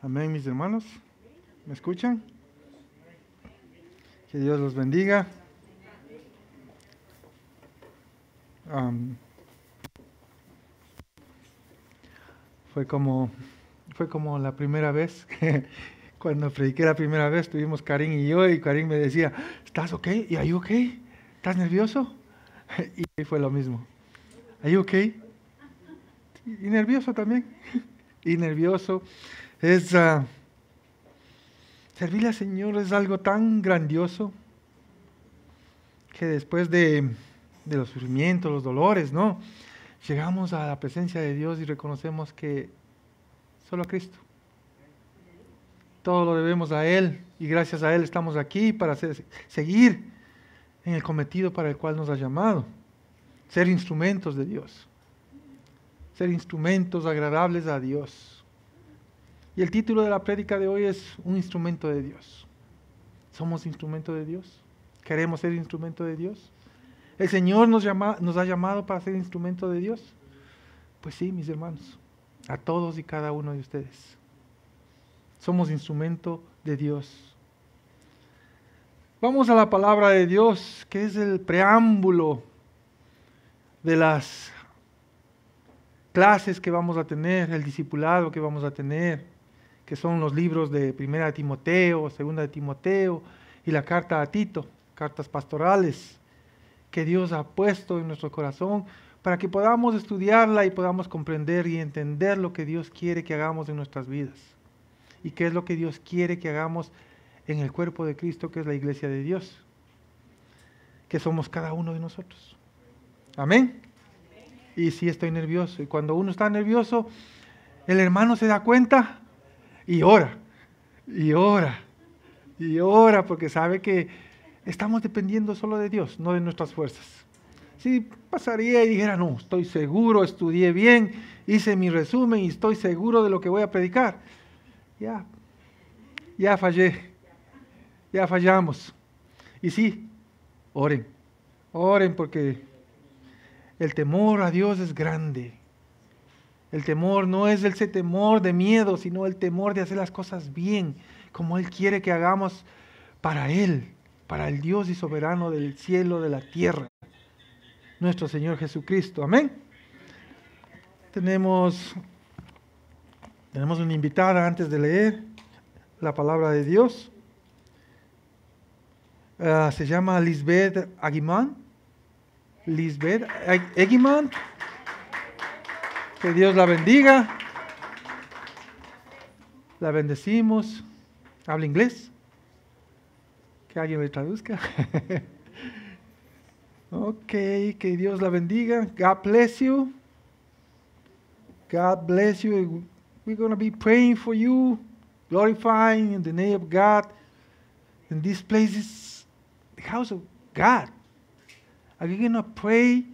Amén, mis hermanos. ¿Me escuchan? Que Dios los bendiga. Fue como la primera vez, cuando prediqué la primera vez, estuvimos Karin y yo, y Karin me decía, ¿estás ok? ¿Y are you okay? ¿Estás nervioso? Y fue lo mismo. ¿Are you okay? Y nervioso también. Y nervioso. Servirle al Señor es algo tan grandioso que después de los sufrimientos, los dolores, ¿no? Llegamos a la presencia de Dios y reconocemos que solo a Cristo. Todo lo debemos a Él y gracias a Él estamos aquí para seguir en el cometido para el cual nos ha llamado. Ser instrumentos de Dios. Ser instrumentos agradables a Dios. Y el título de la prédica de hoy es un instrumento de Dios. ¿Somos instrumento de Dios? ¿Queremos ser instrumento de Dios? ¿El Señor nos ha llamado para ser instrumento de Dios? Pues sí, mis hermanos, a todos y cada uno de ustedes. Somos instrumento de Dios. Vamos a la palabra de Dios, que es el preámbulo de las clases que vamos a tener, el discipulado que vamos a tener, que son los libros de 1 Timoteo, 2 Timoteo y la carta a Tito, cartas pastorales que Dios ha puesto en nuestro corazón para que podamos estudiarla y podamos comprender y entender lo que Dios quiere que hagamos en nuestras vidas y qué es lo que Dios quiere que hagamos en el cuerpo de Cristo, que es la iglesia de Dios, que somos cada uno de nosotros. Amén. Y sí, estoy nervioso, y cuando uno está nervioso, el hermano se da cuenta y ora, y ora, y ora, porque sabe que estamos dependiendo solo de Dios, no de nuestras fuerzas. Si pasaría y dijera, no, estoy seguro, estudié bien, hice mi resumen y estoy seguro de lo que voy a predicar, ya fallé, ya fallamos. Y sí, oren porque el temor a Dios es grande. El temor no es ese temor de miedo, sino el temor de hacer las cosas bien, como Él quiere que hagamos para Él, para el Dios y soberano del cielo, de la tierra, nuestro Señor Jesucristo. Amén. Tenemos una invitada antes de leer la palabra de Dios. Se llama Lisbeth Aguimán. Lisbeth Aguimán. Que Dios la bendiga. La bendecimos. ¿Habla inglés? Que alguien le traduzca. Ok, que Dios la bendiga. God bless you. God bless you. We're going to be praying for you, glorifying in the name of God. And this place is the house of God. Are you going to pray?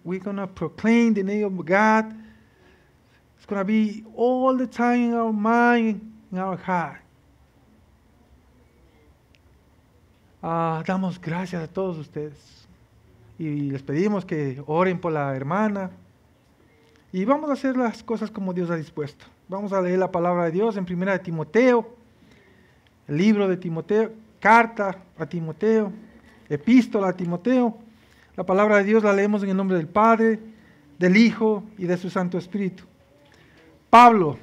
We're going to proclaim the name of God. It's going to be all the time in our mind, in our heart. Damos gracias a todos ustedes. Y les pedimos que oren por la hermana. Y vamos a hacer las cosas como Dios ha dispuesto. Vamos a leer la palabra de Dios en 1 Timoteo, el libro de Timoteo, carta a Timoteo, epístola a Timoteo. La palabra de Dios la leemos en el nombre del Padre, del Hijo y de su Santo Espíritu. Pablo,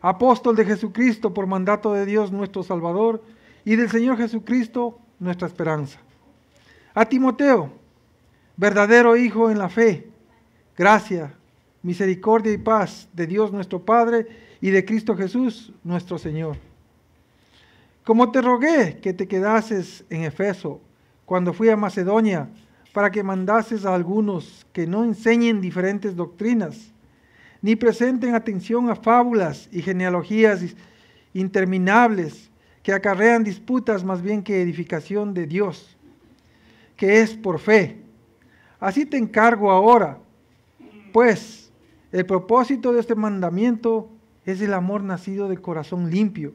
apóstol de Jesucristo por mandato de Dios nuestro Salvador y del Señor Jesucristo nuestra esperanza. A Timoteo, verdadero hijo en la fe, gracia, misericordia y paz de Dios nuestro Padre y de Cristo Jesús nuestro Señor. Como te rogué que te quedases en Efeso cuando fui a Macedonia, para que mandases a algunos que no enseñen diferentes doctrinas, ni presenten atención a fábulas y genealogías interminables que acarrean disputas más bien que edificación de Dios, que es por fe. Así te encargo ahora, pues el propósito de este mandamiento es el amor nacido de corazón limpio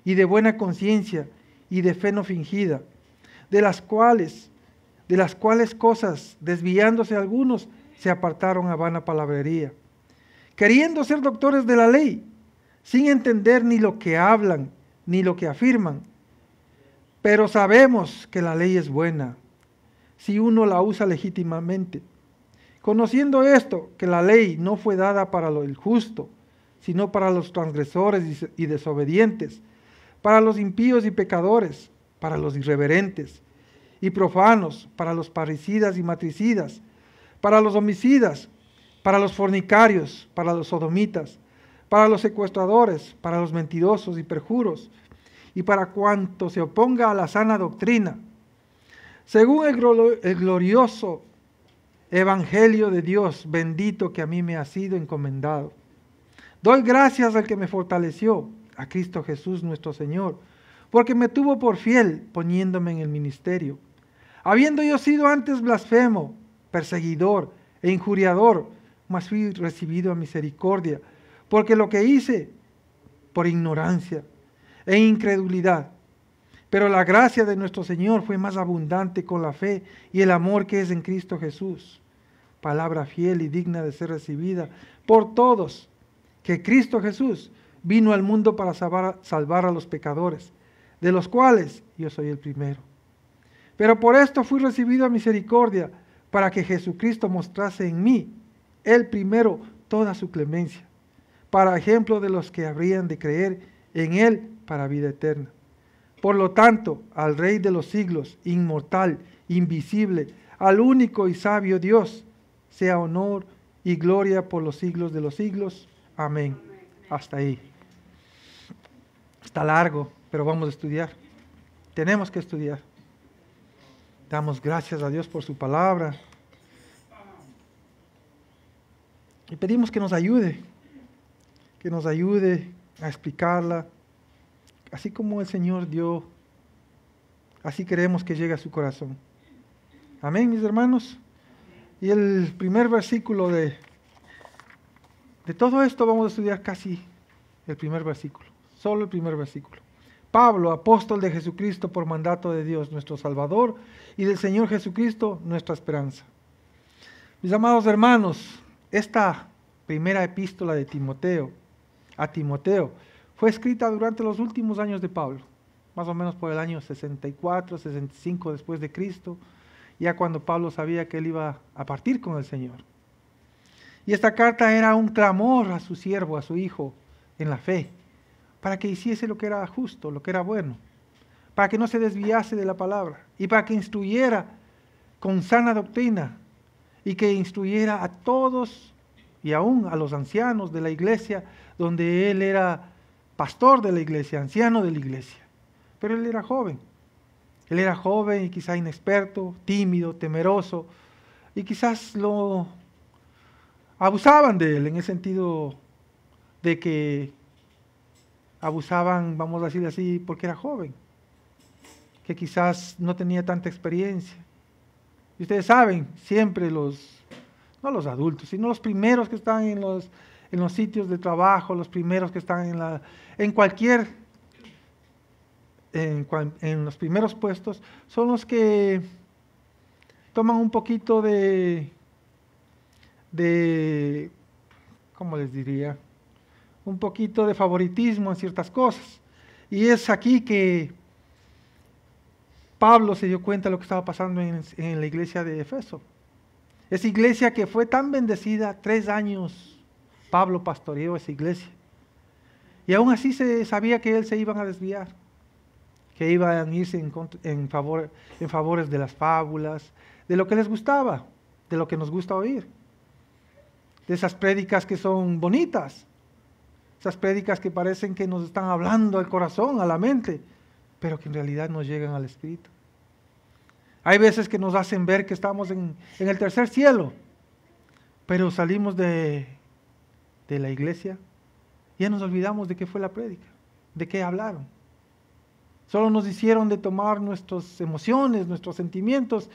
y de buena conciencia y de fe no fingida, de las cuales cosas, desviándose algunos, se apartaron a vana palabrería, queriendo ser doctores de la ley, sin entender ni lo que hablan, ni lo que afirman. Pero sabemos que la ley es buena, si uno la usa legítimamente. Conociendo esto, que la ley no fue dada para el justo, sino para los transgresores y desobedientes, para los impíos y pecadores, para los irreverentes y profanos, para los parricidas y matricidas, para los homicidas, para los fornicarios, para los sodomitas, para los secuestradores, para los mentirosos y perjuros, y para cuanto se oponga a la sana doctrina, según el glorioso Evangelio de Dios, bendito que a mí me ha sido encomendado. Doy gracias al que me fortaleció, a Cristo Jesús nuestro Señor, porque me tuvo por fiel poniéndome en el ministerio. Habiendo yo sido antes blasfemo, perseguidor e injuriador, mas fui recibido a misericordia, porque lo que hice por ignorancia e incredulidad. Pero la gracia de nuestro Señor fue más abundante con la fe y el amor que es en Cristo Jesús. Palabra fiel y digna de ser recibida por todos, que Cristo Jesús vino al mundo para salvar a los pecadores, de los cuales yo soy el primero. Pero por esto fui recibido a misericordia, para que Jesucristo mostrase en mí, el primero, toda su clemencia, para ejemplo de los que habrían de creer en Él para vida eterna. Por lo tanto, al Rey de los siglos, inmortal, invisible, al único y sabio Dios, sea honor y gloria por los siglos de los siglos. Amén. Hasta ahí. Está largo, pero vamos a estudiar. Tenemos que estudiar. Damos gracias a Dios por su palabra. Y pedimos que nos ayude a explicarla. Así como el Señor dio, así queremos que llegue a su corazón. Amén, mis hermanos. Y el primer versículo de todo esto vamos a estudiar casi el primer versículo, solo el primer versículo. Pablo, apóstol de Jesucristo por mandato de Dios, nuestro Salvador, y del Señor Jesucristo, nuestra esperanza. Mis amados hermanos, esta primera epístola de Timoteo, a Timoteo, fue escrita durante los últimos años de Pablo, más o menos por el año 64, 65 después de Cristo, ya cuando Pablo sabía que él iba a partir con el Señor. Y esta carta era un clamor a su siervo, a su hijo, en la fe, para que hiciese lo que era justo, lo que era bueno, para que no se desviase de la palabra, y para que instruyera con sana doctrina, y que instruyera a todos, y aún a los ancianos de la iglesia, donde él era pastor de la iglesia, anciano de la iglesia. Pero él era joven. Él era joven y quizá inexperto, tímido, temeroso, y quizás lo abusaban de él en el sentido de que abusaban, vamos a decir así, porque era joven, que quizás no tenía tanta experiencia. Y ustedes saben, siempre no los adultos, sino los primeros que están en los sitios de trabajo, los primeros que están en los primeros puestos, son los que toman un poquito de ¿cómo les diría? Un poquito de favoritismo en ciertas cosas. Y es aquí que Pablo se dio cuenta de lo que estaba pasando en la iglesia de Efeso. Esa iglesia que fue tan bendecida, 3 años Pablo pastoreó esa iglesia. Y aún así se sabía que él se iban a desviar, que iban a irse en favores de las fábulas, de lo que les gustaba, de lo que nos gusta oír. De esas prédicas que son bonitas, esas prédicas que parecen que nos están hablando al corazón, a la mente, pero que en realidad no llegan al espíritu. Hay veces que nos hacen ver que estamos en el tercer cielo, pero salimos de la iglesia y ya nos olvidamos de qué fue la prédica, de qué hablaron. Solo nos hicieron de tomar nuestras emociones, nuestros sentimientos,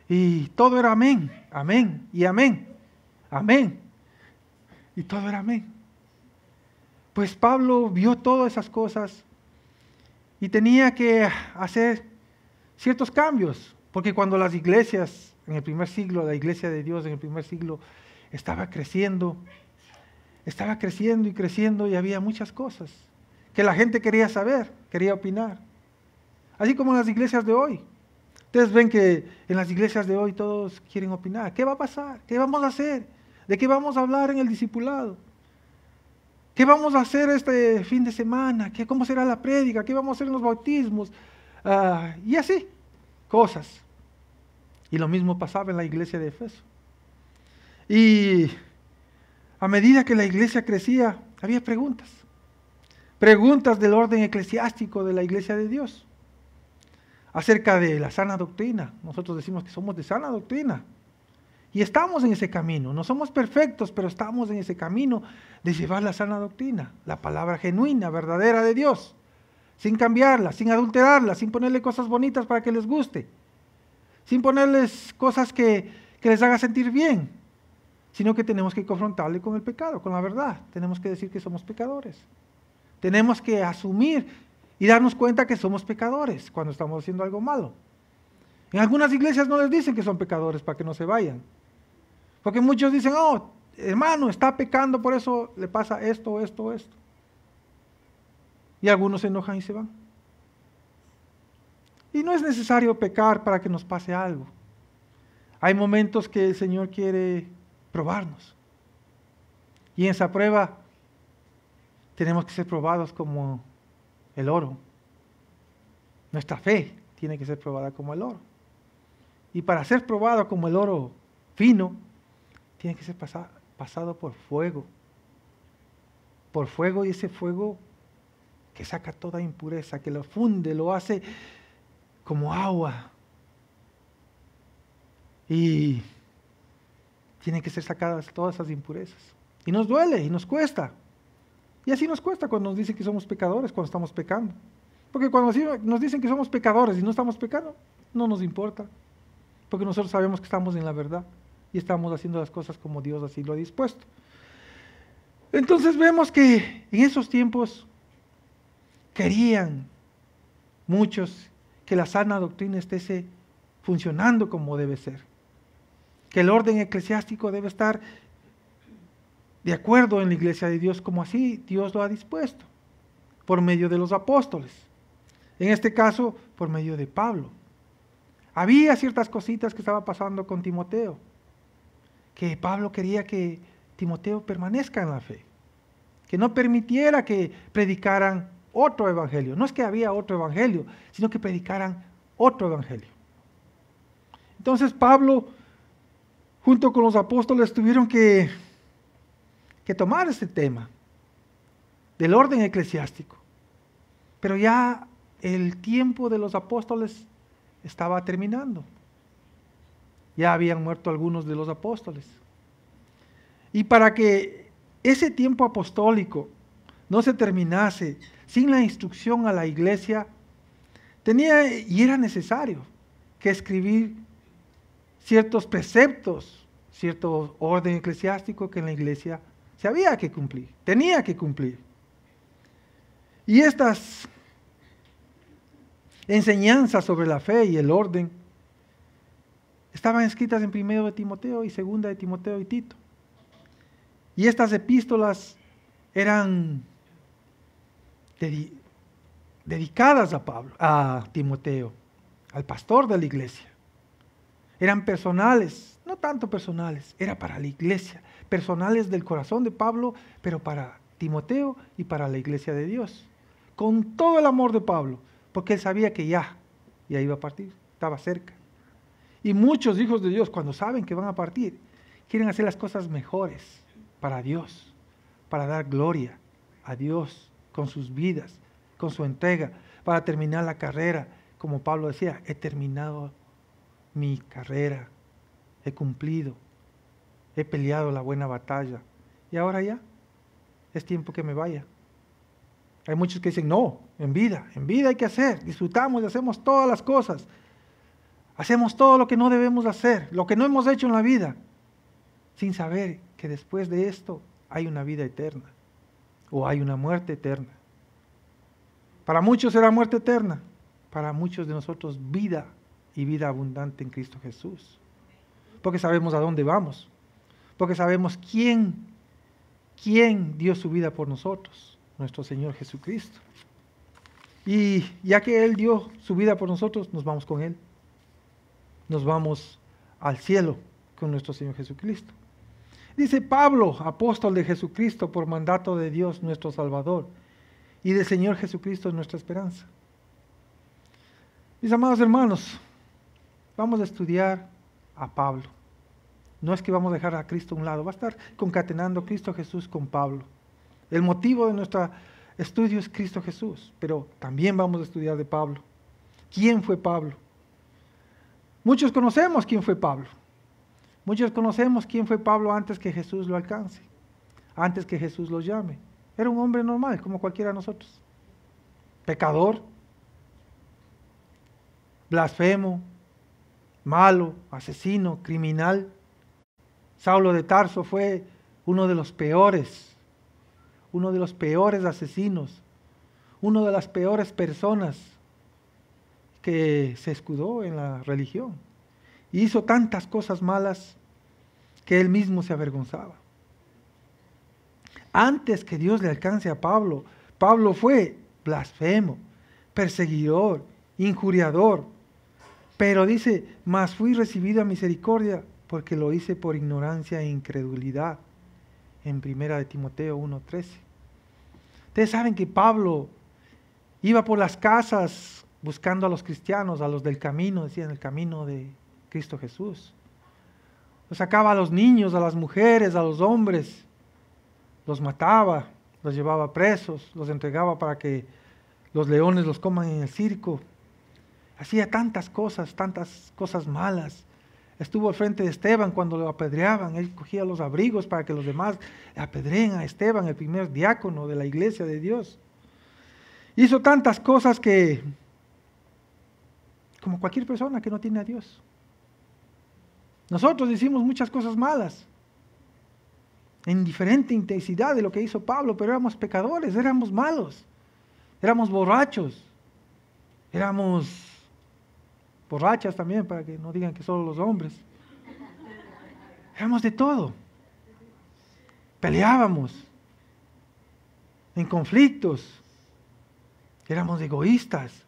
y todo era amén, amén y amén, amén. Y todo era amén. Pues Pablo vio todas esas cosas y tenía que hacer ciertos cambios, porque cuando las iglesias en el primer siglo, la iglesia de Dios en el primer siglo estaba creciendo, estaba creciendo y creciendo y había muchas cosas que la gente quería saber, quería opinar. Así como en las iglesias de hoy. Ustedes ven que en las iglesias de hoy todos quieren opinar. ¿Qué va a pasar? ¿Qué vamos a hacer? ¿De qué vamos a hablar en el discipulado? ¿Qué vamos a hacer este fin de semana? ¿Cómo será la prédica? ¿Qué vamos a hacer en los bautismos? Y así, cosas. Y lo mismo pasaba en la iglesia de Efeso. Y a medida que la iglesia crecía, había preguntas. Preguntas del orden eclesiástico de la iglesia de Dios. Acerca de la sana doctrina. Nosotros decimos que somos de sana doctrina. Y estamos en ese camino. No somos perfectos, pero estamos en ese camino de llevar la sana doctrina. La palabra genuina, verdadera de Dios. Sin cambiarla, sin adulterarla, sin ponerle cosas bonitas para que les guste. Sin ponerles cosas que les haga sentir bien. Sino que tenemos que confrontarle con el pecado, con la verdad. Tenemos que decir que somos pecadores. Tenemos que asumir y darnos cuenta que somos pecadores cuando estamos haciendo algo malo. En algunas iglesias no les dicen que son pecadores para que no se vayan. Porque muchos dicen, oh, hermano, está pecando, por eso le pasa esto, esto, esto. Y algunos se enojan y se van. Y no es necesario pecar para que nos pase algo. Hay momentos que el Señor quiere probarnos. Y en esa prueba tenemos que ser probados como el oro. Nuestra fe tiene que ser probada como el oro. Y para ser probado como el oro fino, tiene que ser pasado por fuego. Por fuego, y ese fuego que saca toda impureza, que lo funde, lo hace como agua. Y tienen que ser sacadas todas esas impurezas. Y nos duele, y nos cuesta. Y así nos cuesta cuando nos dicen que somos pecadores, cuando estamos pecando. Porque cuando nos dicen que somos pecadores y no estamos pecando, no nos importa. Porque nosotros sabemos que estamos en la verdad y estamos haciendo las cosas como Dios así lo ha dispuesto. Entonces vemos que en esos tiempos querían muchos que la sana doctrina esté funcionando como debe ser. Que el orden eclesiástico debe estar de acuerdo en la iglesia de Dios como así Dios lo ha dispuesto, por medio de los apóstoles. En este caso, por medio de Pablo. Había ciertas cositas que estaba pasando con Timoteo, que Pablo quería que Timoteo permanezca en la fe, que no permitiera que predicaran otro evangelio. No es que había otro evangelio, sino que predicaran otro evangelio. Entonces Pablo, junto con los apóstoles, tuvieron que tomar este tema del orden eclesiástico. Pero ya el tiempo de los apóstoles estaba terminando. Ya habían muerto algunos de los apóstoles. Y para que ese tiempo apostólico no se terminase sin la instrucción a la iglesia, tenía y era necesario que escribir ciertos preceptos, cierto orden eclesiástico que en la iglesia se había que cumplir, tenía que cumplir. Y estas enseñanzas sobre la fe y el orden estaban escritas en 1 de Timoteo y 2 de Timoteo y Tito. Y estas epístolas eran dedicadas a Timoteo, al pastor de la iglesia. Eran personales, no tanto personales, era para la iglesia, personales del corazón de Pablo, pero para Timoteo y para la iglesia de Dios. Con todo el amor de Pablo, porque él sabía que ya iba a partir, estaba cerca. Y muchos hijos de Dios, cuando saben que van a partir, quieren hacer las cosas mejores para Dios, para dar gloria a Dios con sus vidas, con su entrega, para terminar la carrera. Como Pablo decía, he terminado mi carrera, he cumplido, he peleado la buena batalla. Y ahora ya, es tiempo que me vaya. Hay muchos que dicen, no, en vida hay que hacer, disfrutamos y hacemos todas las cosas. Hacemos todo lo que no debemos hacer, lo que no hemos hecho en la vida, sin saber que después de esto hay una vida eterna o hay una muerte eterna. Para muchos será muerte eterna, para muchos de nosotros vida y vida abundante en Cristo Jesús. Porque sabemos a dónde vamos, porque sabemos quién ¿quién dio su vida por nosotros? Nuestro Señor Jesucristo. Y ya que Él dio su vida por nosotros, nos vamos con Él. Nos vamos al cielo con nuestro Señor Jesucristo. Dice Pablo, apóstol de Jesucristo, por mandato de Dios nuestro Salvador, y del Señor Jesucristo nuestra esperanza. Mis amados hermanos, vamos a estudiar a Pablo. No es que vamos a dejar a Cristo a un lado, va a estar concatenando Cristo Jesús con Pablo. El motivo de nuestro estudio es Cristo Jesús, pero también vamos a estudiar de Pablo. ¿Quién fue Pablo? Muchos conocemos quién fue Pablo. Muchos conocemos quién fue Pablo antes que Jesús lo alcance, antes que Jesús lo llame. Era un hombre normal, como cualquiera de nosotros. Pecador, blasfemo, malo, asesino, criminal. Saulo de Tarso fue uno de los peores asesinos, una de las peores personas que se escudó en la religión. Y hizo tantas cosas malas que él mismo se avergonzaba. Antes que Dios le alcance a Pablo, Pablo fue blasfemo, perseguidor, injuriador. Pero dice, mas fui recibido a misericordia porque lo hice por ignorancia e incredulidad. En 1 Timoteo 1:13. Ustedes saben que Pablo iba por las casas buscando a los cristianos, a los del camino, decían el camino de Cristo Jesús. Los sacaba a los niños, a las mujeres, a los hombres, los mataba, los llevaba presos, los entregaba para que los leones los coman en el circo. Hacía tantas cosas malas. Estuvo al frente de Esteban cuando lo apedreaban. Él cogía los abrigos para que los demás apedreen a Esteban, el primer diácono de la iglesia de Dios. Hizo tantas cosas que, como cualquier persona que no tiene a Dios. Nosotros hicimos muchas cosas malas, en diferente intensidad de lo que hizo Pablo, pero éramos pecadores, éramos malos, éramos borrachos, éramos borrachas también, para que no digan que solo los hombres. Éramos de todo. Peleábamos en conflictos. Éramos egoístas.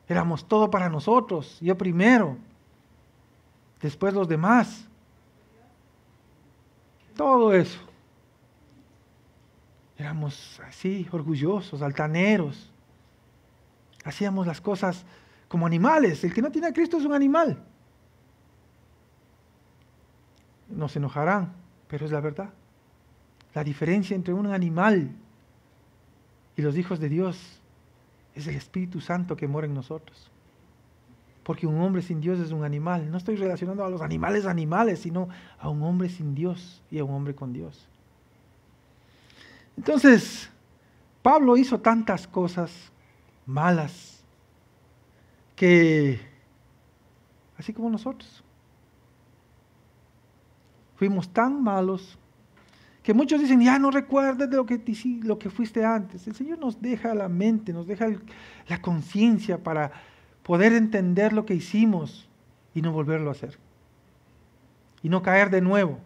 Éramos todo para nosotros. Yo primero, después los demás. Todo eso. Éramos así, orgullosos, altaneros. Hacíamos las cosas como animales. El que no tiene a Cristo es un animal. Nos enojarán, pero es la verdad. La diferencia entre un animal y los hijos de Dios es el Espíritu Santo que mora en nosotros. Porque un hombre sin Dios es un animal. No estoy relacionando a los animales, sino a un hombre sin Dios y a un hombre con Dios. Entonces, Pablo hizo tantas cosas malas que, así como nosotros, fuimos tan malos que muchos dicen, ya no recuerdes de lo que fuiste antes. El Señor nos deja la mente, nos deja la conciencia para poder entender lo que hicimos y no volverlo a hacer. Y no caer de nuevo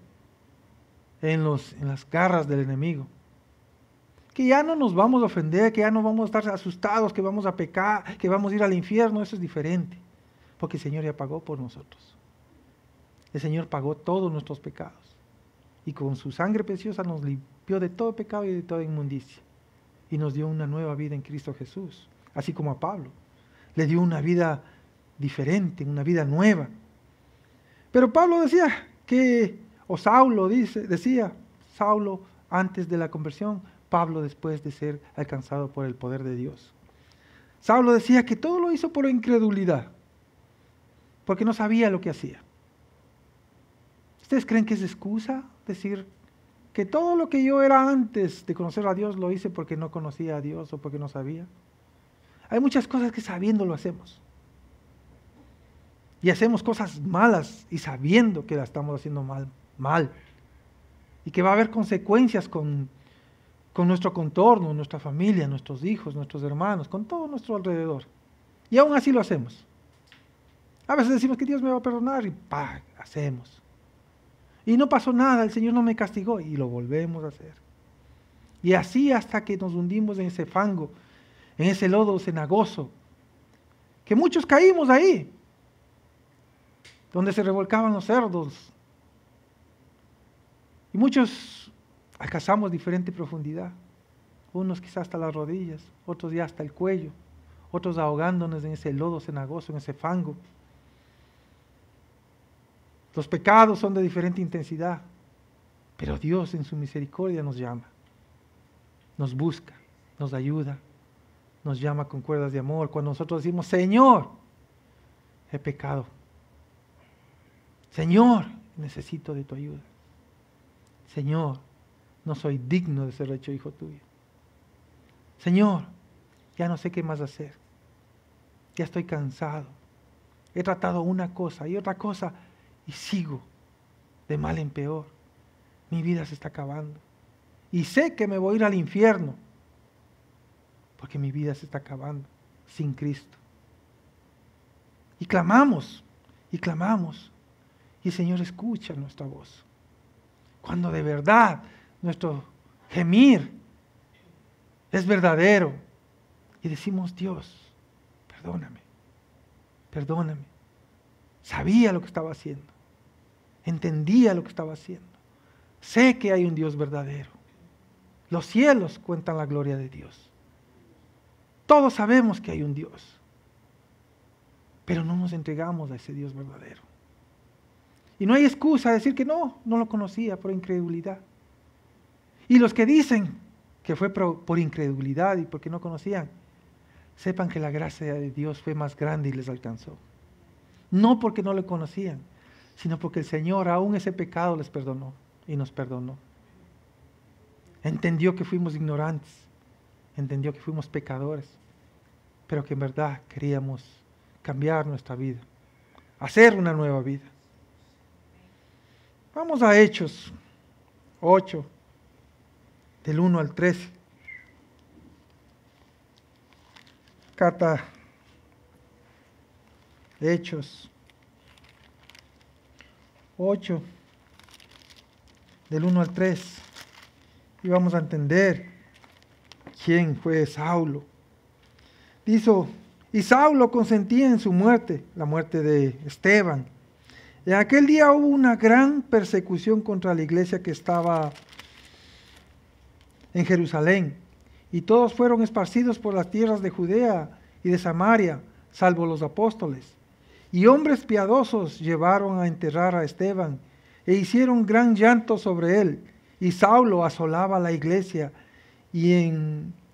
en las garras del enemigo. Que ya no nos vamos a ofender, que ya no vamos a estar asustados, que vamos a pecar, que vamos a ir al infierno, eso es diferente. Porque el Señor ya pagó por nosotros. El Señor pagó todos nuestros pecados. Y con su sangre preciosa nos limpió de todo pecado y de toda inmundicia. Y nos dio una nueva vida en Cristo Jesús. Así como a Pablo. Le dio una vida diferente, una vida nueva. Pero Pablo decía Saulo antes de la conversión, Pablo después de ser alcanzado por el poder de Dios. Saulo decía que todo lo hizo por incredulidad, porque no sabía lo que hacía. ¿Ustedes creen que es excusa decir que todo lo que yo era antes de conocer a Dios lo hice porque no conocía a Dios o porque no sabía? Hay muchas cosas que sabiendo lo hacemos. Y hacemos cosas malas y sabiendo que las estamos haciendo mal. Y que va a haber consecuencias con nuestro contorno, nuestra familia, nuestros hijos, nuestros hermanos, con todo nuestro alrededor. Y aún así lo hacemos. A veces decimos que Dios me va a perdonar y hacemos. Y no pasó nada, el Señor no me castigó. Y lo volvemos a hacer. Y así hasta que nos hundimos en ese fango, en ese lodo cenagoso, que muchos caímos ahí, donde se revolcaban los cerdos. Y muchos alcanzamos diferente profundidad. Unos quizás hasta las rodillas, otros ya hasta el cuello, otros ahogándonos en ese lodo cenagoso, en ese fango. Los pecados son de diferente intensidad, pero Dios en su misericordia nos llama, nos busca, nos ayuda, nos llama con cuerdas de amor. Cuando nosotros decimos, Señor, he pecado. Señor, necesito de tu ayuda. Señor, no soy digno de ser hecho hijo tuyo. Señor, ya no sé qué más hacer. Ya estoy cansado. He tratado una cosa y otra cosa y sigo de mal en peor. Mi vida se está acabando. Y sé que me voy a ir al infierno porque mi vida se está acabando sin Cristo. Y clamamos, y clamamos. Y el Señor escucha nuestra voz. Cuando de verdad nuestro gemir es verdadero. Y decimos, Dios, perdóname, perdóname. Sabía lo que estaba haciendo. Entendía lo que estaba haciendo. Sé que hay un Dios verdadero. Los cielos cuentan la gloria de Dios. Todos sabemos que hay un Dios. Pero no nos entregamos a ese Dios verdadero. Y no hay excusa de decir que no lo conocía por incredulidad. Y los que dicen que fue por incredulidad y porque no conocían, sepan que la gracia de Dios fue más grande y les alcanzó. No porque no le conocían, sino porque el Señor aún ese pecado les perdonó y nos perdonó. Entendió que fuimos ignorantes, entendió que fuimos pecadores, pero que en verdad queríamos cambiar nuestra vida, hacer una nueva vida. Vamos a Hechos 8, del 1 al 13. Carta Hechos 8, del 1 al 3. Y vamos a entender quién fue Saulo. Dice, y Saulo consentía en su muerte, la muerte de Esteban. En aquel día hubo una gran persecución contra la iglesia que estaba en Jerusalén, y todos fueron esparcidos por las tierras de Judea y de Samaria, salvo los apóstoles. Y hombres piadosos llevaron a enterrar a Esteban, e hicieron gran llanto sobre él. Y Saulo asolaba la iglesia, y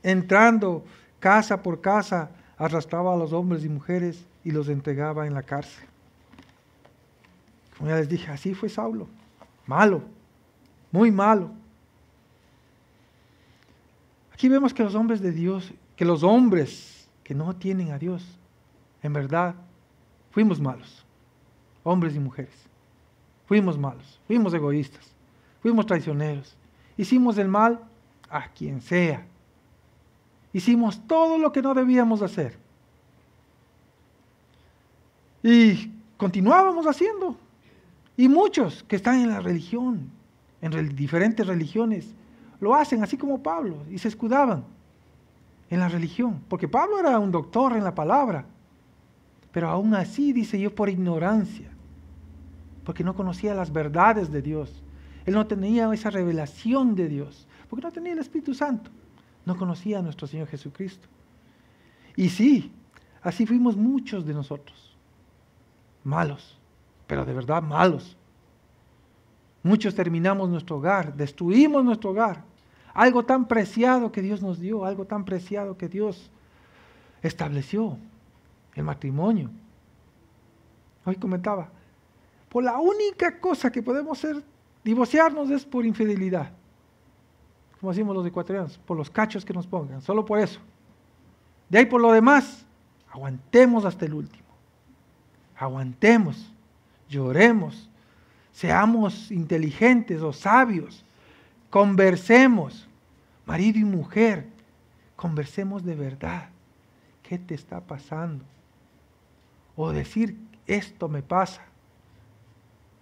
entrando casa por casa, arrastraba a los hombres y mujeres y los entregaba en la cárcel. Como ya les dije, así fue Saulo. Malo, muy malo. Aquí vemos que los hombres de Dios, que los hombres que no tienen a Dios, en verdad, fuimos malos. Hombres y mujeres. Fuimos malos, fuimos egoístas, fuimos traicioneros. Hicimos el mal a quien sea. Hicimos todo lo que no debíamos hacer. Y continuábamos haciendo. Y muchos que están en la religión, en diferentes religiones, lo hacen así como Pablo, y se escudaban en la religión, porque Pablo era un doctor en la palabra, pero aún así, dice yo, por ignorancia, porque no conocía las verdades de Dios, él no tenía esa revelación de Dios, porque no tenía el Espíritu Santo, no conocía a nuestro Señor Jesucristo. Y sí, así fuimos muchos de nosotros, malos, pero de verdad malos. Muchos terminamos nuestro hogar, destruimos nuestro hogar. Algo tan preciado que Dios nos dio, algo tan preciado que Dios estableció, el matrimonio. Hoy comentaba, por la única cosa que podemos hacer, divorciarnos es por infidelidad. Como decimos los ecuatorianos, por los cachos que nos pongan, solo por eso. De ahí por lo demás, aguantemos hasta el último. Aguantemos, lloremos, seamos inteligentes o sabios, conversemos, marido y mujer, conversemos de verdad. ¿Qué te está pasando? O decir, esto me pasa.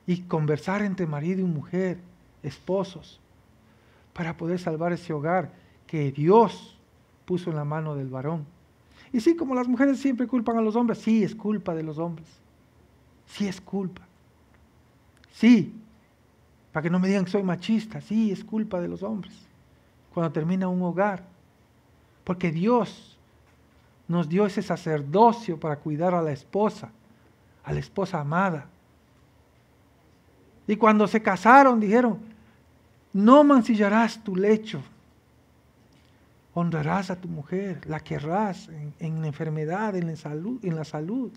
y conversar entre marido y mujer, esposos, para poder salvar ese hogar que Dios puso en la mano del varón. Y sí, como las mujeres siempre culpan a los hombres, sí, es culpa de los hombres. Sí, es culpa. Sí, para que no me digan que soy machista, sí, es culpa de los hombres. Cuando termina un hogar, porque Dios nos dio ese sacerdocio para cuidar a la esposa amada. Y cuando se casaron dijeron, no mancillarás tu lecho, honrarás a tu mujer, la querrás en la enfermedad, en la salud,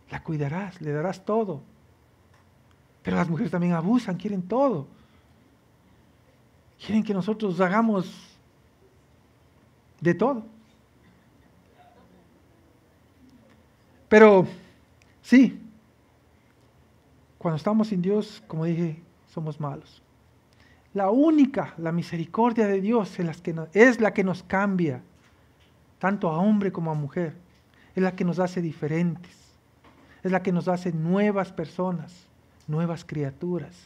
la cuidarás, le darás todo. Pero las mujeres también abusan, quieren todo. Quieren que nosotros hagamos de todo. Pero sí, cuando estamos sin Dios, como dije, somos malos. La misericordia de Dios es la que nos cambia, tanto a hombre como a mujer. Es la que nos hace diferentes. Es la que nos hace nuevas personas, nuevas criaturas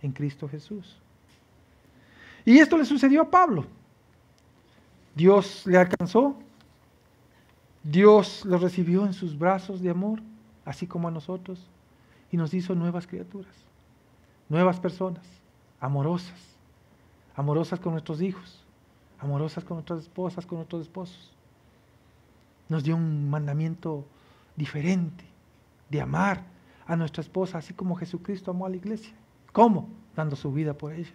en Cristo Jesús. Y esto le sucedió a Pablo. Dios le alcanzó. Dios lo recibió en sus brazos de amor, así como a nosotros, y nos hizo nuevas criaturas, nuevas personas, amorosas, amorosas con nuestros hijos, amorosas con nuestras esposas, con nuestros esposos. Nos dio un mandamiento diferente de amar a nuestra esposa, así como Jesucristo amó a la iglesia. ¿Cómo? Dando su vida por ella.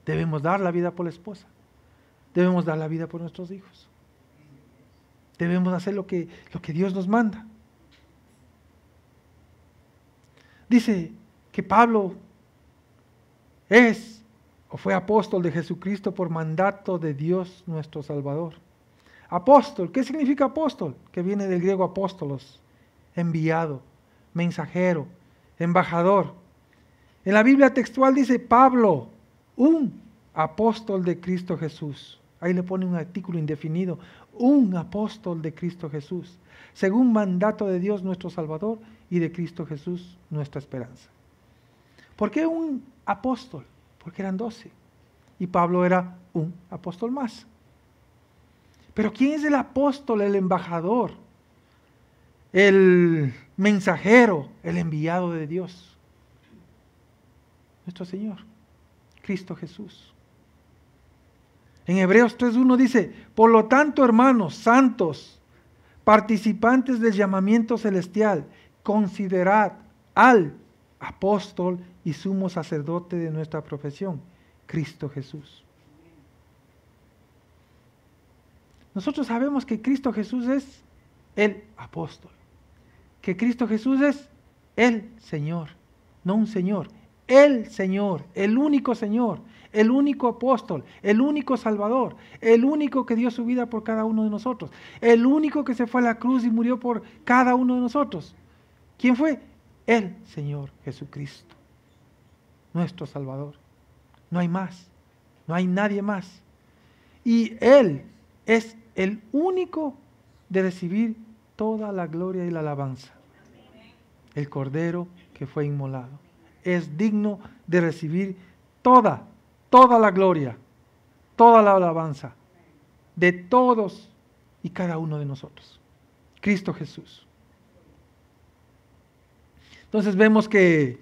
Debemos dar la vida por la esposa. Debemos dar la vida por nuestros hijos. Debemos hacer lo que Dios nos manda. Dice que Pablo es o fue apóstol de Jesucristo por mandato de Dios nuestro Salvador. Apóstol, ¿qué significa apóstol? Que viene del griego apóstolos, enviado, mensajero, embajador. En la Biblia textual dice Pablo, un apóstol de Cristo Jesús. Ahí le pone un artículo indefinido, un apóstol de Cristo Jesús, según mandato de Dios nuestro Salvador y de Cristo Jesús nuestra esperanza. ¿Por qué un apóstol? Porque eran 12 y Pablo era un apóstol más. Pero ¿quién es el apóstol, el embajador, el mensajero, el enviado de Dios? Nuestro Señor, Cristo Jesús. En Hebreos 3:1 dice, por lo tanto, hermanos santos, participantes del llamamiento celestial, considerad al apóstol y sumo sacerdote de nuestra profesión, Cristo Jesús. Nosotros sabemos que Cristo Jesús es el apóstol, que Cristo Jesús es el Señor, no un Señor, el Señor, el único Señor, el único apóstol, el único Salvador, el único que dio su vida por cada uno de nosotros, el único que se fue a la cruz y murió por cada uno de nosotros. ¿Quién fue? El Señor Jesucristo, nuestro Salvador. No hay más, no hay nadie más. Y Él es el único de recibir toda la gloria y la alabanza. El Cordero que fue inmolado. Es digno de recibir toda la gloria, toda la alabanza de todos y cada uno de nosotros. Cristo Jesús. Entonces vemos que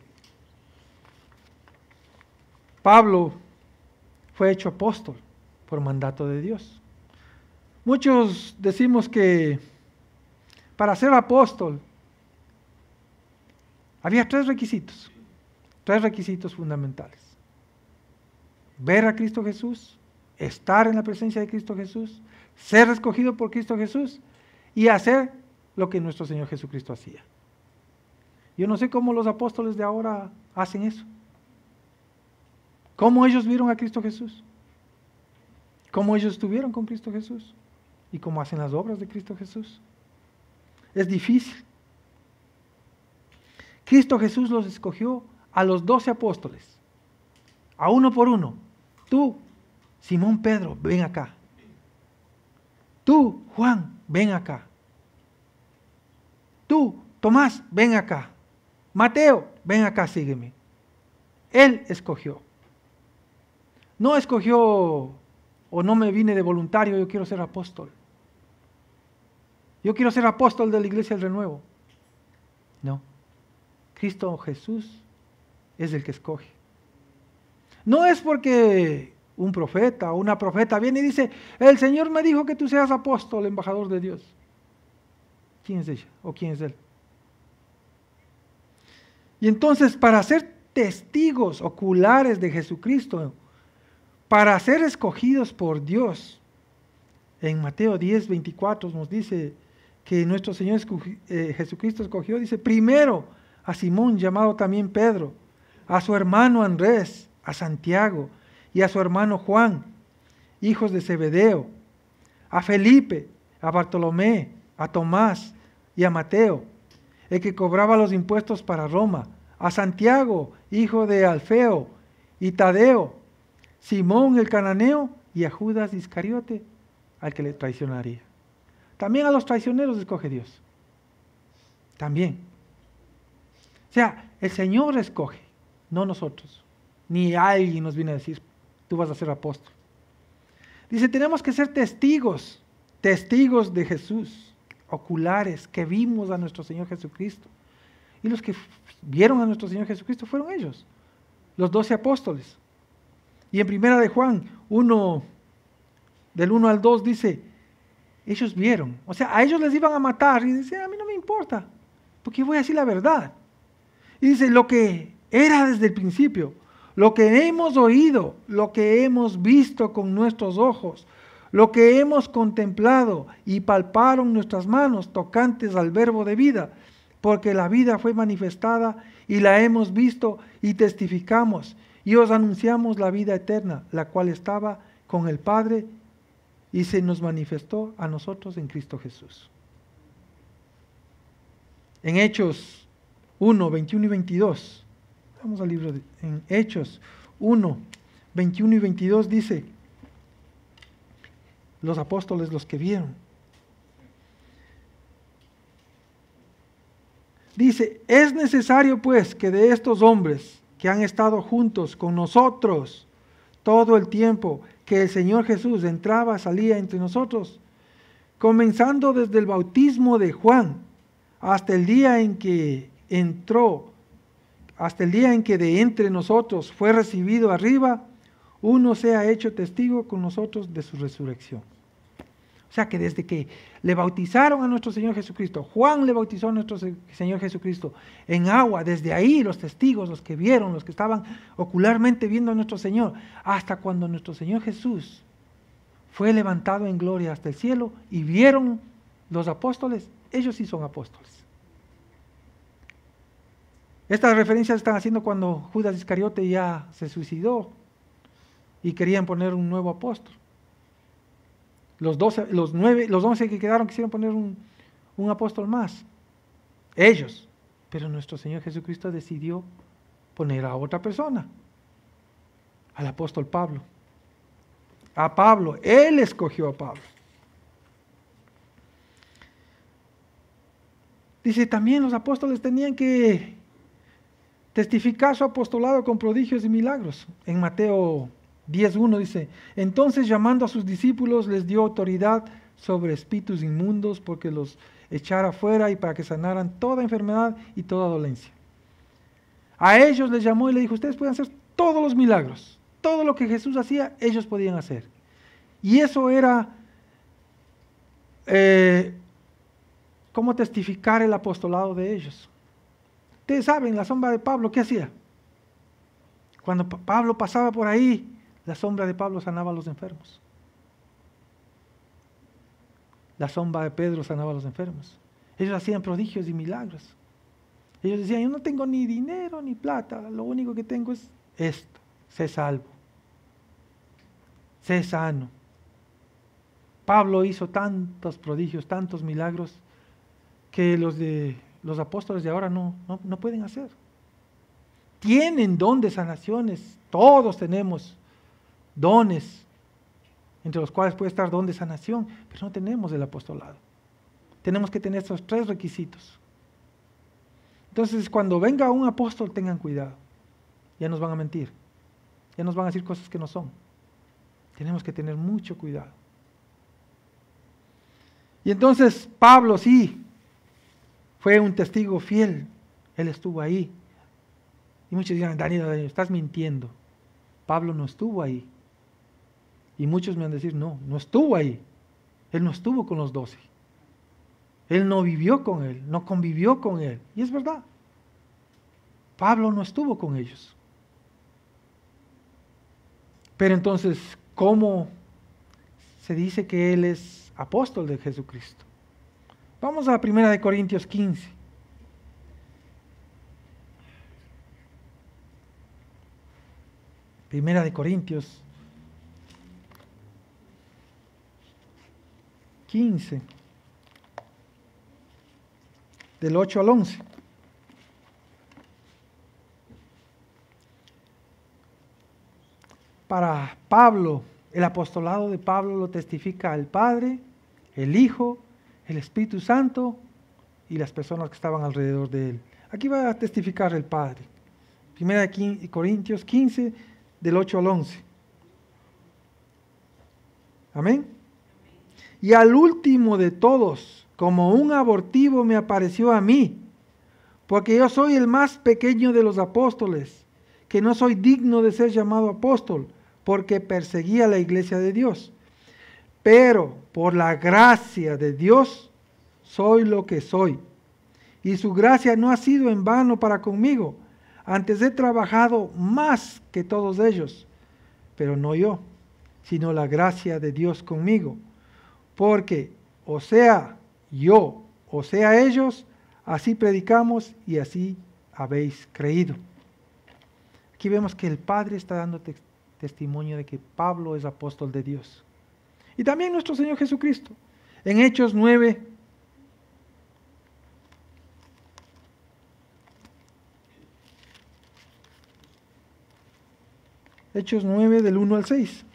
Pablo fue hecho apóstol por mandato de Dios. Muchos decimos que para ser apóstol había 3 requisitos fundamentales. Ver a Cristo Jesús, estar en la presencia de Cristo Jesús, ser escogido por Cristo Jesús y hacer lo que nuestro Señor Jesucristo hacía. Yo no sé cómo los apóstoles de ahora hacen eso. ¿Cómo ellos vieron a Cristo Jesús? ¿Cómo ellos estuvieron con Cristo Jesús? ¿Y cómo hacen las obras de Cristo Jesús? Es difícil. Cristo Jesús los escogió a los 12 apóstoles, a uno por uno. Tú, Simón Pedro, ven acá. Tú, Juan, ven acá. Tú, Tomás, ven acá. Mateo, ven acá, sígueme. Él escogió. No escogió o no me vine de voluntario, yo quiero ser apóstol. Yo quiero ser apóstol de la Iglesia del Renuevo. No. Cristo Jesús es el que escoge. No es porque un profeta o una profeta viene y dice, el Señor me dijo que tú seas apóstol, embajador de Dios. ¿Quién es ella o quién es él? Y entonces, para ser testigos oculares de Jesucristo, para ser escogidos por Dios, en Mateo 10, 24 nos dice que nuestro Señor Jesucristo escogió, dice, primero a Simón, llamado también Pedro, a su hermano Andrés, a Santiago y a su hermano Juan, hijos de Zebedeo, a Felipe, a Bartolomé, a Tomás y a Mateo, el que cobraba los impuestos para Roma, a Santiago, hijo de Alfeo, y Tadeo, Simón el cananeo, y a Judas Iscariote, al que le traicionaría. También a los traicioneros escoge Dios. También. O sea, el Señor escoge, no nosotros. Ni alguien nos viene a decir, tú vas a ser apóstol. Dice, tenemos que ser testigos de Jesús, oculares, que vimos a nuestro Señor Jesucristo. Y los que vieron a nuestro Señor Jesucristo fueron ellos, los 12 apóstoles. Y en primera de Juan 1, del 1 al 2 dice, ellos vieron, o sea, a ellos les iban a matar y dice, a mí no me importa, porque voy a decir la verdad. Y dice, lo que era desde el principio, lo que hemos oído, lo que hemos visto con nuestros ojos, lo que hemos contemplado y palparon nuestras manos tocantes al verbo de vida, porque la vida fue manifestada y la hemos visto y testificamos y os anunciamos la vida eterna, la cual estaba con el Padre y se nos manifestó a nosotros en Cristo Jesús. En Hechos 1, 21 y 22, vamos al libro en Hechos 1, 21 y 22 dice, los apóstoles los que vieron. Dice, es necesario pues que de estos hombres que han estado juntos con nosotros todo el tiempo que el Señor Jesús entraba, salía entre nosotros, comenzando desde el bautismo de Juan hasta el día en que entró, hasta el día en que de entre nosotros fue recibido arriba, uno sea hecho testigo con nosotros de su resurrección. O sea que desde que le bautizaron a nuestro Señor Jesucristo, Juan le bautizó a nuestro Señor Jesucristo en agua, desde ahí los testigos, los que vieron, los que estaban ocularmente viendo a nuestro Señor, hasta cuando nuestro Señor Jesús fue levantado en gloria hasta el cielo y vieron los apóstoles, ellos sí son apóstoles. Estas referencias están haciendo cuando Judas Iscariote ya se suicidó y querían poner un nuevo apóstol. Los 11 que quedaron quisieron poner un apóstol más. Ellos. Pero nuestro Señor Jesucristo decidió poner a otra persona. Al apóstol Pablo. A Pablo. Él escogió a Pablo. Dice, también los apóstoles tenían que testificar su apostolado con prodigios y milagros. En Mateo 10.1 dice, entonces llamando a sus discípulos les dio autoridad sobre espíritus inmundos porque los echara fuera y para que sanaran toda enfermedad y toda dolencia. A ellos les llamó y le dijo, ustedes pueden hacer todos los milagros, todo lo que Jesús hacía, ellos podían hacer. Y eso era cómo testificar el apostolado de ellos. Ustedes saben, la sombra de Pablo, ¿qué hacía? Cuando Pablo pasaba por ahí, la sombra de Pablo sanaba a los enfermos. La sombra de Pedro sanaba a los enfermos. Ellos hacían prodigios y milagros. Ellos decían, yo no tengo ni dinero ni plata, lo único que tengo es esto, sé salvo, sé sano. Pablo hizo tantos prodigios, tantos milagros, que los apóstoles de ahora no pueden hacer. Tienen don de sanaciones, todos tenemos dones, entre los cuales puede estar don de sanación, pero no tenemos el apostolado. Tenemos que tener estos 3 requisitos. Entonces, cuando venga un apóstol, tengan cuidado. Ya nos van a mentir. Ya nos van a decir cosas que no son. Tenemos que tener mucho cuidado. Y entonces, Pablo sí, fue un testigo fiel. Él estuvo ahí. Y muchos dirán, Daniel, estás mintiendo. Pablo no estuvo ahí. Y muchos me van a decir, no estuvo ahí. Él no estuvo con los 12. Él no vivió con él, no convivió con él. Y es verdad. Pablo no estuvo con ellos. Pero entonces, ¿cómo se dice que él es apóstol de Jesucristo? Vamos a 1 Corintios 15. Primera de Corintios 15, del 8 al 11. Para Pablo, el apostolado de Pablo lo testifica el Padre, el Hijo, el Espíritu Santo y las personas que estaban alrededor de él. Aquí va a testificar el Padre. 1 Corintios 15, del 8 al 11. Amén. Y al último de todos, como un abortivo me apareció a mí, porque yo soy el más pequeño de los apóstoles, que no soy digno de ser llamado apóstol, porque perseguía la iglesia de Dios. Pero por la gracia de Dios soy lo que soy. Y su gracia no ha sido en vano para conmigo. Antes he trabajado más que todos ellos, pero no yo, sino la gracia de Dios conmigo. Porque o sea yo, o sea ellos, así predicamos y así habéis creído. Aquí vemos que el Padre está dando testimonio de que Pablo es apóstol de Dios. Y también nuestro Señor Jesucristo. En Hechos 9, Hechos 9 del 1 al 6.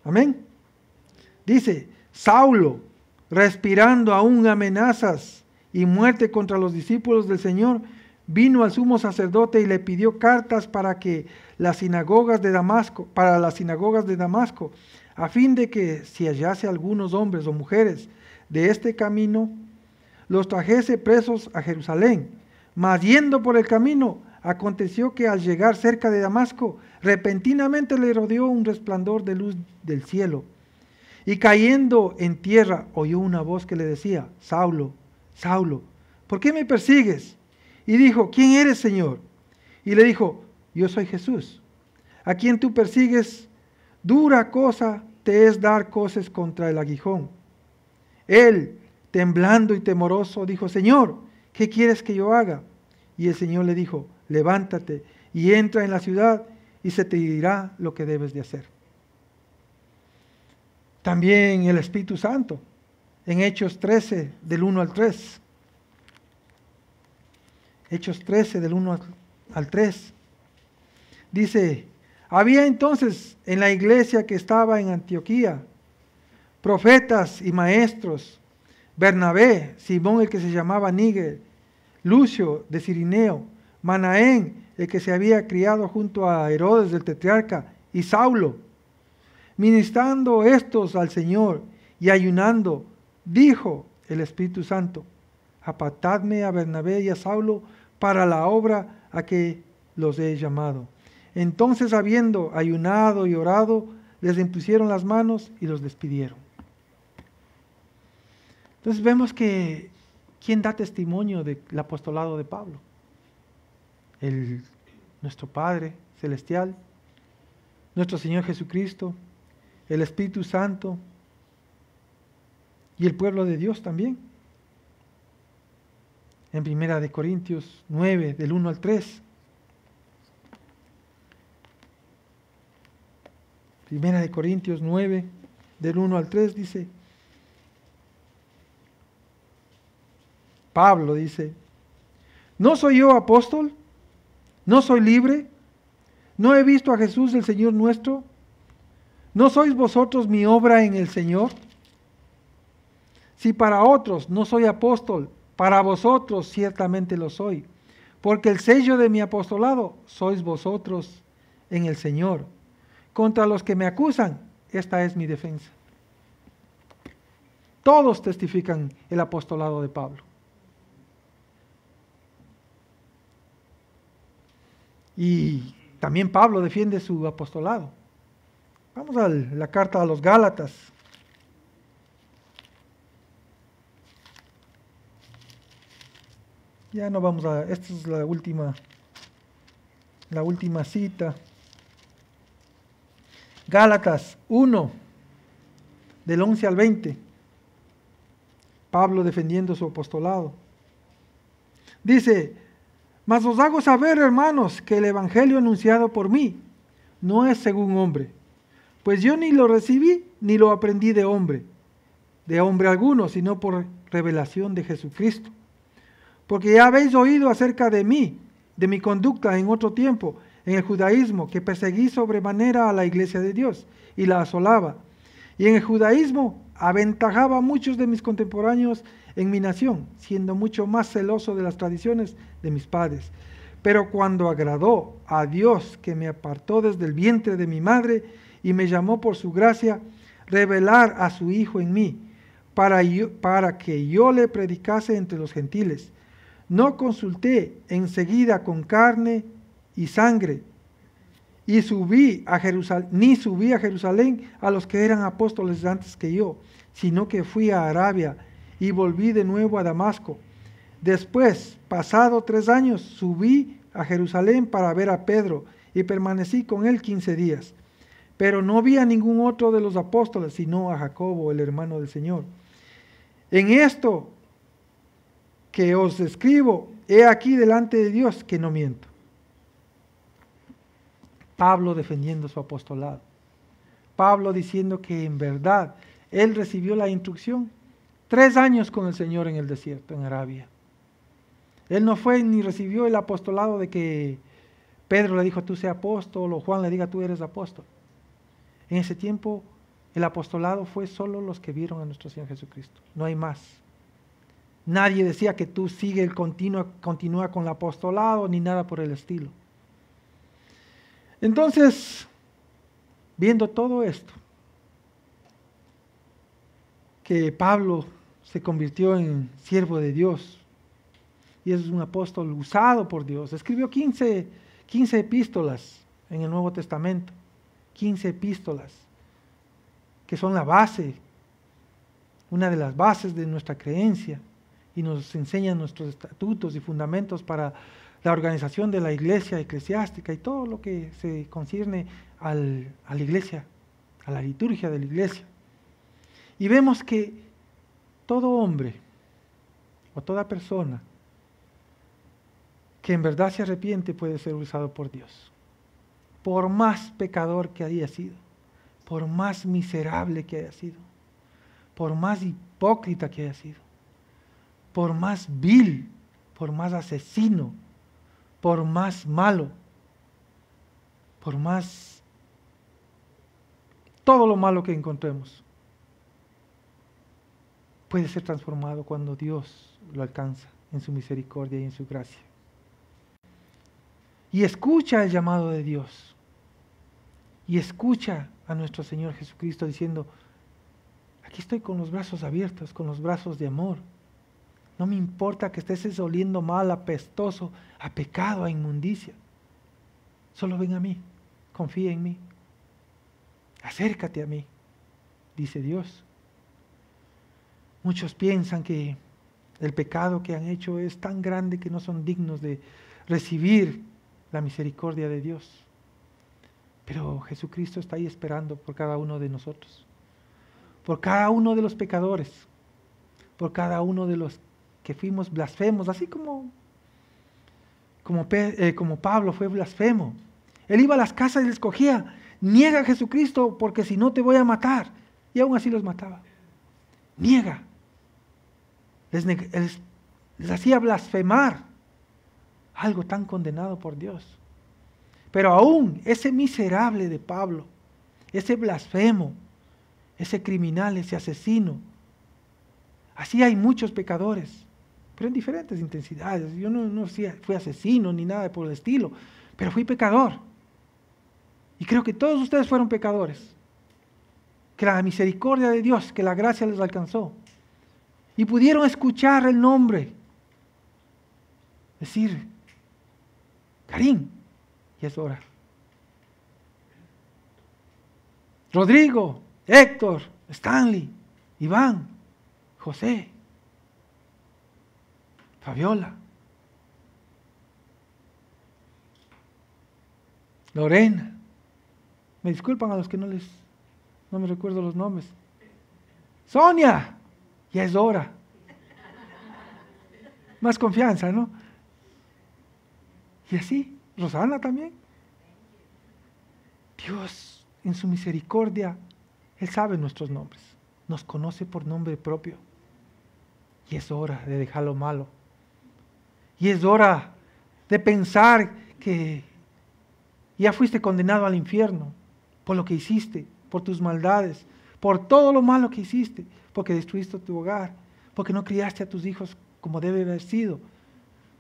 Amén. Dice, Saulo, respirando aún amenazas y muerte contra los discípulos del Señor, vino al sumo sacerdote y le pidió cartas para las sinagogas de Damasco, a fin de que si hallase algunos hombres o mujeres de este camino, los trajese presos a Jerusalén. Mas yendo por el camino, aconteció que al llegar cerca de Damasco, repentinamente le rodeó un resplandor de luz del cielo. Y cayendo en tierra, oyó una voz que le decía, Saulo, Saulo, ¿por qué me persigues? Y dijo, ¿quién eres, Señor? Y le dijo, yo soy Jesús, a quien tú persigues. Dura cosa te es dar coces contra el aguijón. Él, temblando y temoroso, dijo, Señor, ¿qué quieres que yo haga? Y el Señor le dijo, levántate y entra en la ciudad y se te dirá lo que debes de hacer. También el Espíritu Santo, en Hechos 13, del 1 al 3. Hechos 13, del 1 al 3. Dice, había entonces en la iglesia que estaba en Antioquía profetas y maestros, Bernabé, Simón el que se llamaba Níger, Lucio de Cirineo, Manaén, el que se había criado junto a Herodes del tetrarca, y Saulo. Ministrando estos al Señor y ayunando, dijo el Espíritu Santo, apartadme a Bernabé y a Saulo para la obra a que los he llamado. Entonces, habiendo ayunado y orado, les impusieron las manos y los despidieron. Entonces vemos que, ¿quién da testimonio del apostolado de Pablo? Nuestro Padre Celestial, nuestro Señor Jesucristo, el Espíritu Santo y el pueblo de Dios también. En 1 Corintios 9, del 1 al 3. 1 Corintios 9, del 1 al 3 dice, Pablo dice, ¿no soy yo apóstol? ¿No soy libre? ¿No he visto a Jesús el Señor nuestro? ¿No sois vosotros mi obra en el Señor? Si para otros no soy apóstol, para vosotros ciertamente lo soy, porque el sello de mi apostolado sois vosotros en el Señor. Contra los que me acusan, esta es mi defensa. Todos testifican el apostolado de Pablo. Y también Pablo defiende su apostolado. Vamos a la carta a los Gálatas. Ya no vamos a, esta es la última cita. Gálatas 1, del 11 al 20. Pablo defendiendo su apostolado. Dice: mas os hago saber, hermanos, que el evangelio anunciado por mí no es según hombre, pues yo ni lo recibí ni lo aprendí de hombre alguno, sino por revelación de Jesucristo. Porque ya habéis oído acerca de mí, de mi conducta en otro tiempo, en el judaísmo, que perseguí sobremanera a la iglesia de Dios y la asolaba. Y en el judaísmo aventajaba a muchos de mis contemporáneos en mi nación, siendo mucho más celoso de las tradiciones de mis padres. Pero cuando agradó a Dios, que me apartó desde el vientre de mi madre y me llamó por su gracia, revelar a su Hijo en mí, para que yo le predicase entre los gentiles. No consulté enseguida con carne y sangre, y subí a Jerusalén a los que eran apóstoles antes que yo, sino que fui a Arabia y volví de nuevo a Damasco. Después, pasado 3 años, subí a Jerusalén para ver a Pedro y permanecí con él 15 días. Pero no vi a ningún otro de los apóstoles, sino a Jacobo, el hermano del Señor. En esto que os escribo, he aquí delante de Dios que no miento. Pablo defendiendo su apostolado. Pablo diciendo que en verdad él recibió la instrucción 3 años con el Señor en el desierto, en Arabia. Él no fue ni recibió el apostolado de que Pedro le dijo tú sé apóstol, o Juan le diga tú eres apóstol. En ese tiempo el apostolado fue solo los que vieron a nuestro Señor Jesucristo, no hay más. Nadie decía que tú sigue continúa con el apostolado, ni nada por el estilo. Entonces, viendo todo esto, que Pablo se convirtió en siervo de Dios, y es un apóstol usado por Dios, escribió 15 epístolas en el Nuevo Testamento, 15 epístolas, que son la base, una de las bases de nuestra creencia, y nos enseñan nuestros estatutos y fundamentos para la organización de la iglesia eclesiástica y todo lo que se concierne a la iglesia, a la liturgia de la iglesia. Y vemos que todo hombre o toda persona que en verdad se arrepiente puede ser usado por Dios. Por más pecador que haya sido, por más miserable que haya sido, por más hipócrita que haya sido, por más vil, por más asesino, por más malo, por más todo lo malo que encontremos, puede ser transformado cuando Dios lo alcanza en su misericordia y en su gracia. Y escucha el llamado de Dios. Y escucha a nuestro Señor Jesucristo diciendo, aquí estoy con los brazos abiertos, con los brazos de amor. No me importa que estés oliendo mal, apestoso, a pecado, a inmundicia. Solo ven a mí, confía en mí. Acércate a mí, dice Dios. Muchos piensan que el pecado que han hecho es tan grande que no son dignos de recibir la misericordia de Dios. Pero Jesucristo está ahí esperando por cada uno de nosotros, por cada uno de los pecadores, por cada uno de los que fuimos blasfemos, así como Pablo fue blasfemo. Él iba a las casas y les cogía, niega a Jesucristo porque si no te voy a matar. Y aún así los mataba. Niega. Les hacía blasfemar algo tan condenado por Dios. Pero aún ese miserable de Pablo, ese blasfemo, ese criminal, ese asesino, Así hay muchos pecadores, pero en diferentes intensidades. Yo no fui asesino ni nada por el estilo, pero fui pecador. Y creo que todos ustedes fueron pecadores. Que la misericordia de Dios, que la gracia les alcanzó. Y pudieron escuchar el nombre. Decir, Karim, ya es hora. Rodrigo, Héctor, Stanley, Iván, José, Fabiola, Lorena. Me disculpan a los que no me recuerdo los nombres. Sonia, ya es hora. Más confianza, ¿no? Y así, Rosana también. Dios, en su misericordia, Él sabe nuestros nombres. Nos conoce por nombre propio. Y es hora de dejar lo malo. Y es hora de pensar que ya fuiste condenado al infierno por lo que hiciste, por tus maldades, por todo lo malo que hiciste, porque destruiste tu hogar, porque no criaste a tus hijos como debe haber sido,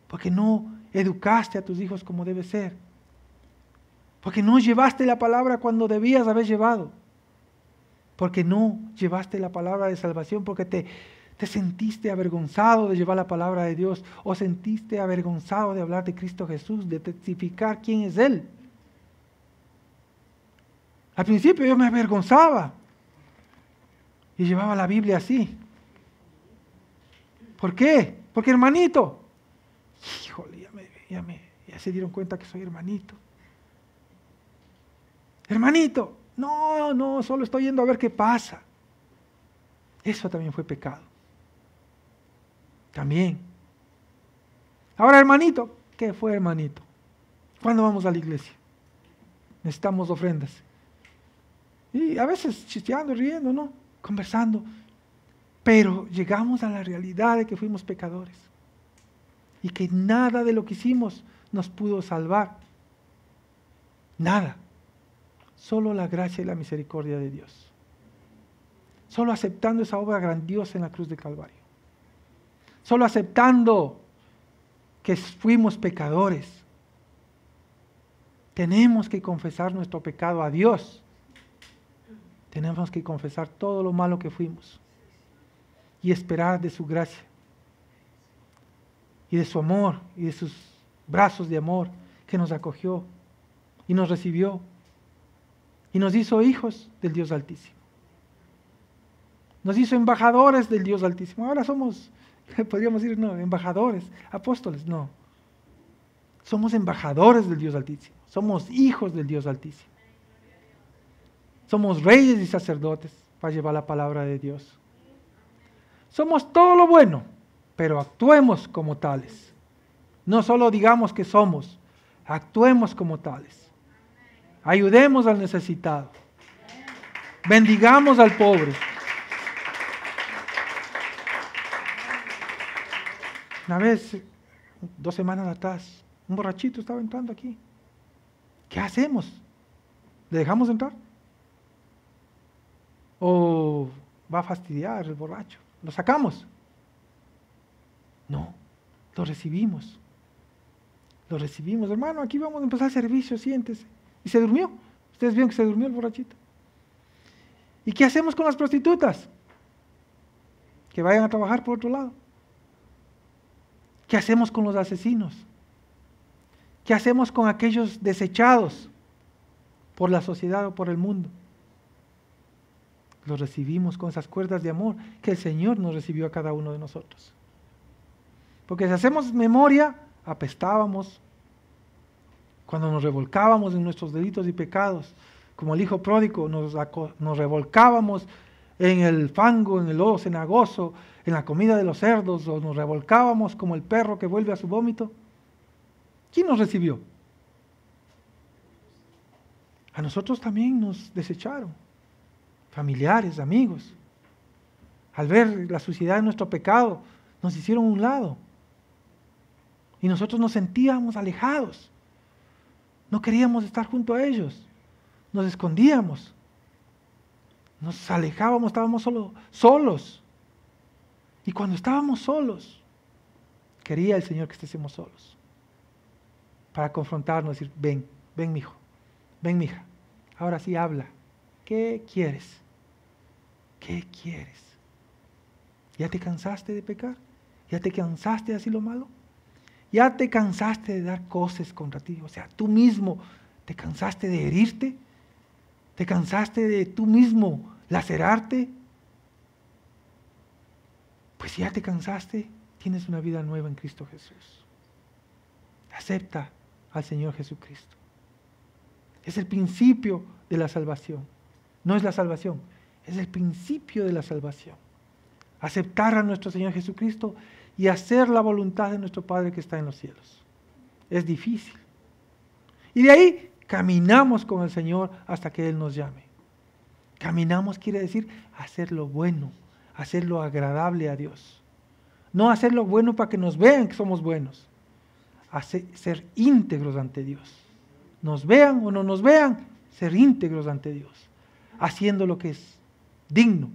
porque no educaste a tus hijos como debe ser, porque no llevaste la palabra cuando debías haber llevado, porque no llevaste la palabra de salvación, porque te sentiste avergonzado de llevar la palabra de Dios, o sentiste avergonzado de hablar de Cristo Jesús, de testificar quién es Él. Al principio yo me avergonzaba y llevaba la Biblia así. ¿Por qué? Porque hermanito, híjole, ya se dieron cuenta que soy hermanito. Hermanito, no, solo estoy yendo a ver qué pasa. Eso también fue pecado. También. Ahora, hermanito, ¿qué fue, hermanito? ¿Cuándo vamos a la iglesia? Necesitamos ofrendas. Y a veces chisteando, riendo, ¿no? Conversando. Pero llegamos a la realidad de que fuimos pecadores. Y que nada de lo que hicimos nos pudo salvar. Nada. Solo la gracia y la misericordia de Dios. Solo aceptando esa obra grandiosa en la cruz de Calvario. Solo aceptando que fuimos pecadores. Tenemos que confesar nuestro pecado a Dios. Tenemos que confesar todo lo malo que fuimos. Y esperar de su gracia. Y de su amor. Y de sus brazos de amor que nos acogió. Y nos recibió. Y nos hizo hijos del Dios Altísimo. Nos hizo embajadores del Dios Altísimo. Ahora somos, podríamos decir, no, embajadores, apóstoles, no. Somos embajadores del Dios Altísimo. Somos hijos del Dios Altísimo. Somos reyes y sacerdotes para llevar la palabra de Dios. Somos todo lo bueno, pero actuemos como tales. No solo digamos que somos, actuemos como tales. Ayudemos al necesitado. Bendigamos al pobre. Una vez, 2 semanas atrás, un borrachito estaba entrando aquí. ¿Qué hacemos? ¿Le dejamos entrar? ¿O va a fastidiar el borracho? ¿Lo sacamos? No, lo recibimos. Lo recibimos. Hermano, aquí vamos a empezar el servicio, siéntese. Y se durmió. Ustedes vieron que se durmió el borrachito. ¿Y qué hacemos con las prostitutas? Que vayan a trabajar por otro lado. ¿Qué hacemos con los asesinos? ¿Qué hacemos con aquellos desechados por la sociedad o por el mundo? Los recibimos con esas cuerdas de amor que el Señor nos recibió a cada uno de nosotros. Porque si hacemos memoria, apestábamos cuando nos revolcábamos en nuestros delitos y pecados, como el hijo pródigo, nos revolcábamos en el fango, en el lodo cenagoso, en la comida de los cerdos, o nos revolcábamos como el perro que vuelve a su vómito. ¿Quién nos recibió? A nosotros también nos desecharon, familiares, amigos. Al ver la suciedad de nuestro pecado, nos hicieron a un lado. Y nosotros nos sentíamos alejados. No queríamos estar junto a ellos. Nos escondíamos. Nos alejábamos, estábamos solos. Y cuando estábamos solos, quería el Señor que estemos solos, para confrontarnos y decir, ven mi hijo, ven mi hija, ahora sí habla, ¿qué quieres? ¿Qué quieres? ¿Ya te cansaste de pecar? ¿Ya te cansaste de hacer lo malo? ¿Ya te cansaste de dar cosas contra ti? O sea, tú mismo te cansaste de herirte, te cansaste de tú mismo lacerarte. Pues si ya te cansaste, tienes una vida nueva en Cristo Jesús. Acepta al Señor Jesucristo. Es el principio de la salvación. No es la salvación, es el principio de la salvación. Aceptar a nuestro Señor Jesucristo y hacer la voluntad de nuestro Padre que está en los cielos. Es difícil. Y de ahí caminamos con el Señor hasta que Él nos llame. Caminamos quiere decir hacer lo bueno, hacer lo agradable a Dios. No hacer lo bueno para que nos vean que somos buenos. Ser íntegros ante Dios. Nos vean o no nos vean, ser íntegros ante Dios. Haciendo lo que es digno.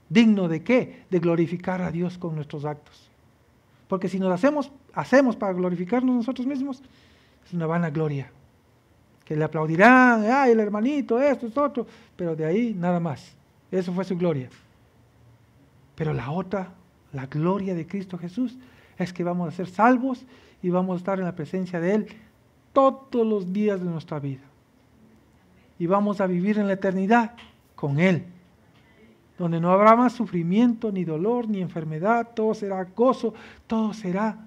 ¿Digno de qué? De glorificar a Dios con nuestros actos. Porque si nos hacemos para glorificarnos nosotros mismos, es una vanagloria. Que le aplaudirán, ay, el hermanito, esto, otro, pero de ahí nada más. Eso fue su gloria. Pero la otra, la gloria de Cristo Jesús, es que vamos a ser salvos y vamos a estar en la presencia de Él todos los días de nuestra vida. Y vamos a vivir en la eternidad con Él, donde no habrá más sufrimiento, ni dolor, ni enfermedad, todo será gozo, todo será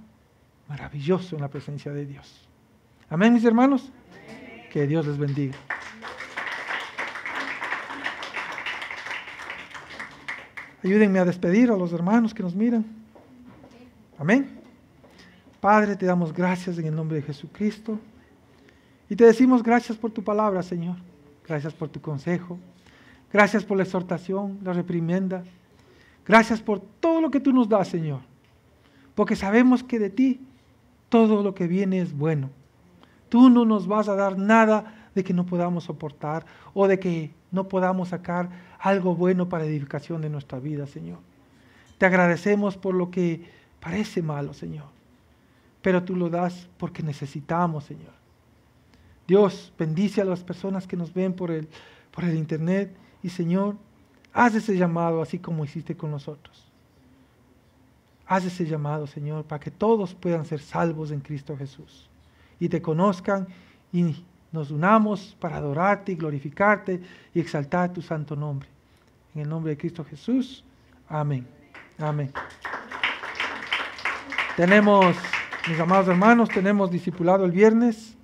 maravilloso en la presencia de Dios. Amén, mis hermanos. Que Dios les bendiga. Ayúdenme a despedir a los hermanos que nos miran. Amén. Padre, te damos gracias en el nombre de Jesucristo. Y te decimos gracias por tu palabra, Señor. Gracias por tu consejo. Gracias por la exhortación, la reprimenda. Gracias por todo lo que tú nos das, Señor. Porque sabemos que de ti todo lo que viene es bueno. Tú no nos vas a dar nada de que no podamos soportar o de que no podamos sacar algo bueno para edificación de nuestra vida, Señor. Te agradecemos por lo que parece malo, Señor. Pero tú lo das porque necesitamos, Señor. Dios, bendice a las personas que nos ven por el internet y, Señor, haz ese llamado así como hiciste con nosotros. Haz ese llamado, Señor, para que todos puedan ser salvos en Cristo Jesús y te conozcan y nos unamos para adorarte y glorificarte y exaltar tu santo nombre. En el nombre de Cristo Jesús. Amén. Amén. Tenemos, mis amados hermanos, tenemos discipulado el viernes.